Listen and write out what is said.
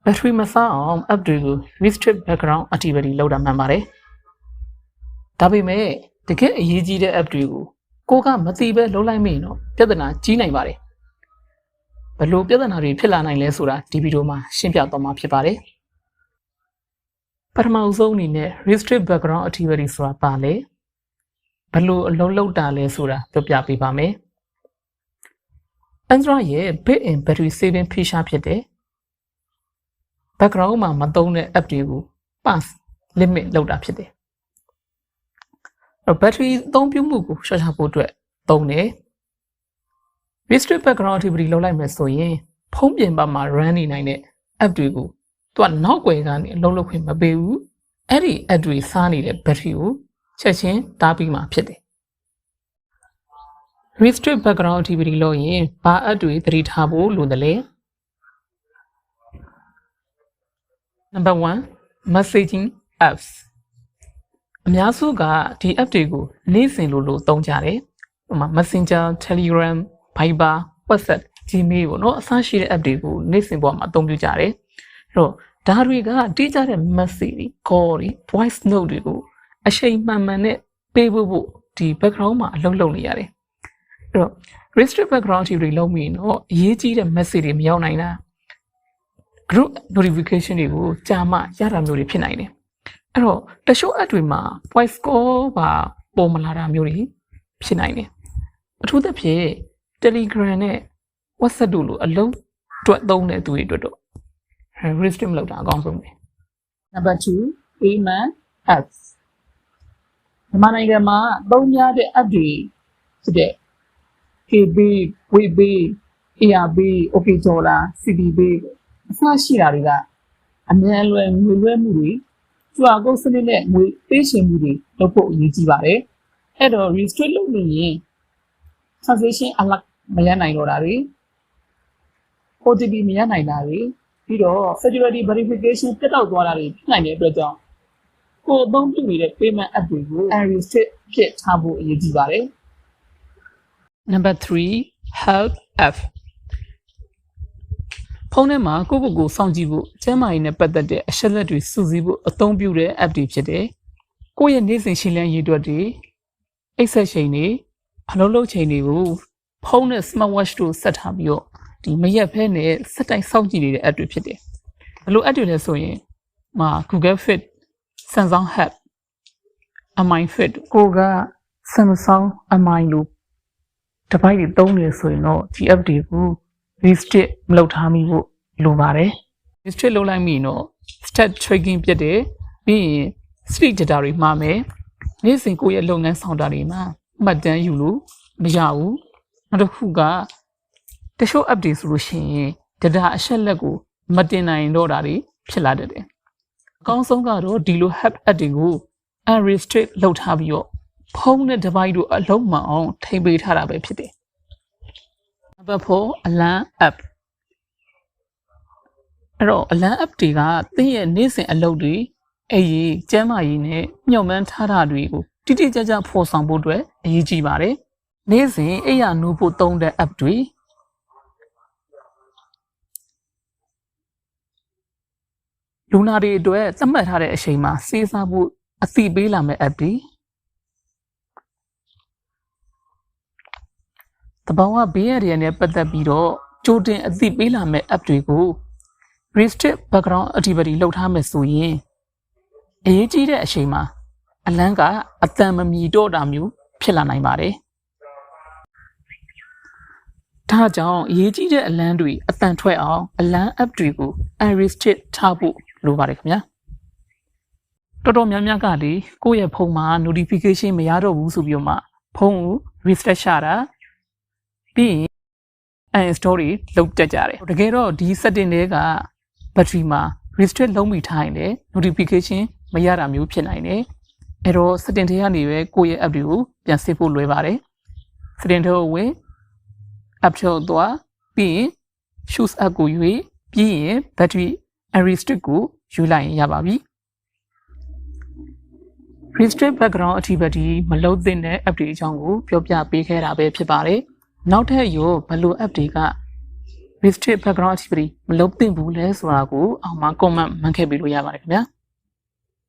battery မဆောင်းအောင် app တွေကို restrict background activity လုပ်တာမှန်ပါတယ်။ဒါပေမဲ့တကယ်အရေးကြီးတဲ့ app တွေကိုကိုကမသိပဲလုပ်လိုက်မိရင်တော့ပြဿနာကြီးနိုင်ပါတယ်။ဘယ်လိုပြဿနာတွေဖြစ်လာနိုင်လဲဆိုတာဒီဗီဒီယိုမှာရှင်းပြသွားမှာဖြစ်ပါတယ်။ပထမဆုံးအနေနဲ့ restrict background activity ဆိုတာပါလေဘယ်လိုအလုံးလောက်တာလဲဆိုတာပြောပြပေးပါမယ်။ Android ရဲ့ built-in battery saving feature ဖြစ်တဲ့ background မှာမသုံးတဲ့ app တွေကို pass limit လုပ်တာဖြစ်တယ်။ battery အသုံးပြုမှုကိုရှင်းပြဖို့အတွက်သုံးတယ်။ restrict background activity လုပ်လိုက်မယ်ဆိုရင်ဖုန်းပြင်ပမှာ run နေနိုင်တဲ့ app တွေကိုသူကနောက်ွယ်ကနေအလုံးလုံးခွင့်မပေးဘူး။အဲ့ဒီ app တွေစားနေတဲ့ battery ကိုချက်ချင်းတားပြီးမှဖြစ်တယ်။ restrict background activity လုပ်ရင်ဘာ app တွေသတိထားဖို့လိုတယ်လဲ။ Number 1 messaging apps အများစုကဒီ app တွေကိုနေ့စဉ်လိုသုံးကြတယ်။ဥပမာ Messenger, Telegram, Viber, WhatsApp, Gmail ပေါ့နော်အစရှိတဲ့ app တွေကိုနေ့စဉ်ပေါ်မှာအသုံးပြုကြတယ်။အဲ့တော့ဒါတွေကတိကျတဲ့ message တွေ call တွေ voice note တွေကိုအချိန်မှန်နဲ့ပေးဖို့ဒီ background မှာအလုပ်လုပ်နေရတယ်။အဲ့တော့ restrict background activity လုပ်ပြီးတော့အရေးကြီးတဲ့ message တွေမရောက်နိုင်တာ group notification တွေကိုကြာမှရတာမျိုးတွေဖြစ်နိုင်တယ်။အဲ့တော့တချို့ app တွေမှာ voice call ပါပေါ်မလာတာမျိုးတွေဖြစ်နိုင်တယ်။အထူးသဖြင့် Telegram နဲ့ WhatsApp တို့လိုအလုံးအတွက်သုံးတဲ့သူတွေအတွက်တော့ restrict လုပ်တာအကောင်းဆုံးပဲ။ Number 2 payment apps မြန်မာနိုင်ငံမှာသုံးများတဲ့ app တွေဖြစ်တဲ့ KB, Webpay, ARB, OK Dollar, CDB အစရှိတာတွေကအမြန်လွယ်ငွေလွှဲမှုတွေQR code စနစ်နဲ့ငွေပေးချေမှုတွေလုပ်ဖို့အရေးကြီးပါတယ်။အဲ့တော့ restrict လုပ်နေရင် transaction alert မရနိုင်တော့တာတွေ OTP မရနိုင်တာတွေပြီးတော့ security verification ပြတ်တောက်သွားတာတွေဖြစ်နိုင်တဲ့အတွက်ကြောင့်ကိုယ်အသုံးပြုနေတဲ့ payment app တွေကို unrestricted ဖြစ်ထားဖို့အရေးကြီးပါတယ်။ Number 3 help app ဖုန်းထဲမှာကိုယ့်စောင့်ကြည့်ဖို့ကျန်းမာရေးနဲ့ပတ်သက်တဲ့အချက်အလက်တွေစုစည်းဖို့အသုံးပြုတဲ့ app တွေဖြစ်တယ်။ကိုယ့်ရဲ့နေ့စဉ်ရှင်းလင်းရေးအတွက်တွေအိတ်ဆက်ချိန်တွေအလုပ်လုပ်ချိန်တွေကိုဖုန်းနဲ့ smart watch တို့ဆက်ထားပြီးတော့ဒီမရက်ဖဲနဲ့စက်တိုင်းစောင့်ကြည့်နေတဲ့ app တွေဖြစ်တယ်။ဘယ်လို app တွေလဲဆိုရင်Google Fit, Samsung Health, Mi Fit ကိုက Samsung Mi လို့တပိုက်တွေသုံးနေဆိုရင်တော့ဒီ app တွေကို restrict မလုပ်ထားမိဖို့လိုပါတယ်။ restrict လုပ်လိုက်မိရင်တော့ stat tracking ပြတ်တယ်ပြီးရင် street data တွေမှားမယ်။နေ့စဉ်ကိုယ့်ရဲ့လုပ်ငန်းဆောင်တာတွေမှာမှတ်တမ်းယူလို့မရဘူး။နောက်တစ်ခုကတချို့ app တွေဆိုလို့ရှိရင် data အချက်လက်ကိုမတင်နိုင်တော့တာတွေဖြစ်လာတတ်တယ်။အကောင်းဆုံးကတော့ဒီလို app တွေကို unrestrict လုပ်ထားပြီးတော့ဖုန်းနဲ့ device တို့အလုံးမအောင်ထိမ့်ပေးထားတာပဲဖြစ်တယ်။ Number 4 alarm app အဲ့တော့ alarm app တွေကသင်ရဲ့နေ့စဉ်အလုပ်တွေအဲ့ဒီကျန်းမာရေးနဲ့ညှော်မှန်းထားတာတွေကိုတိတိကျကျဖော်ဆောင်ဖို့အတွက်အရေးကြီးပါတယ်။နေ့စဉ်အိပ်ယာနိုးဖို့သုံးတဲ့ app တွေလူနာတွေအတွက်သတ်မှတ်ထားတဲ့အချိန်မှာစေးစားဖို့အသိပေးလာမဲ့ app တွေတဘာဝဘေးရရနဲ့ပတ်သက်ပြီးတော့ကြိုတင်အသိပေးလာမဲ့ app တွေကို restrict background activity လုပ်ထားမယ်ဆိုရင်အရေးကြီးတဲ့အချိန်မှာအလန်းကအတန်မမီတော့တာမျိုးဖြစ်လာနိုင်ပါတယ်။ဒါကြောင့်အရေးကြီးတဲ့အလန်းတွေအတန်ထွက်အောင်အလန်း app တွေကို unrestrict ထားဖို့လိုပါတယ်ခင်ဗျာ။တော်တော်များများကလေကိုယ့်ရဲ့ဖုန်းမှာ notification မရတော့ဘူးဆိုပြီးတော့မှဖုန်းကို reset ချတာပြီးရင် uninstall တွေလုပ်တတ်ကြတယ်တကယ်တော့ဒီ setting တွေက battery မှာ restrict လုပ်မိထားရင်လည်း notification မရတာမျိုးဖြစ်နိုင်တယ်အဲ့တော့ setting တွေကနေပဲကိုယ့်ရဲ့ app တွေကိုပြန်စစ်ဖို့လွယ်ပါတယ် setting တွေဝင် app တွေသွားပြီးရင် choose app ကိုယူပြီးရင် battery unrestrict ကိုယူလိုက်ရင်ရပါပြီ restrict background activity မလုပ်သင့်တဲ့ app တွေအကြောင်းကိုပြောပြပေးခဲ့တာပဲဖြစ်ပါတယ်နောက်ထပ်ရောဘယ်လို app တွေက restrict background activity မလုပ်သင့်ဘူးလဲဆိုတာကိုအောက်မှာ comment မှန်ခဲ့ပြီးလို့ရပါတယ်ခင်ဗျာ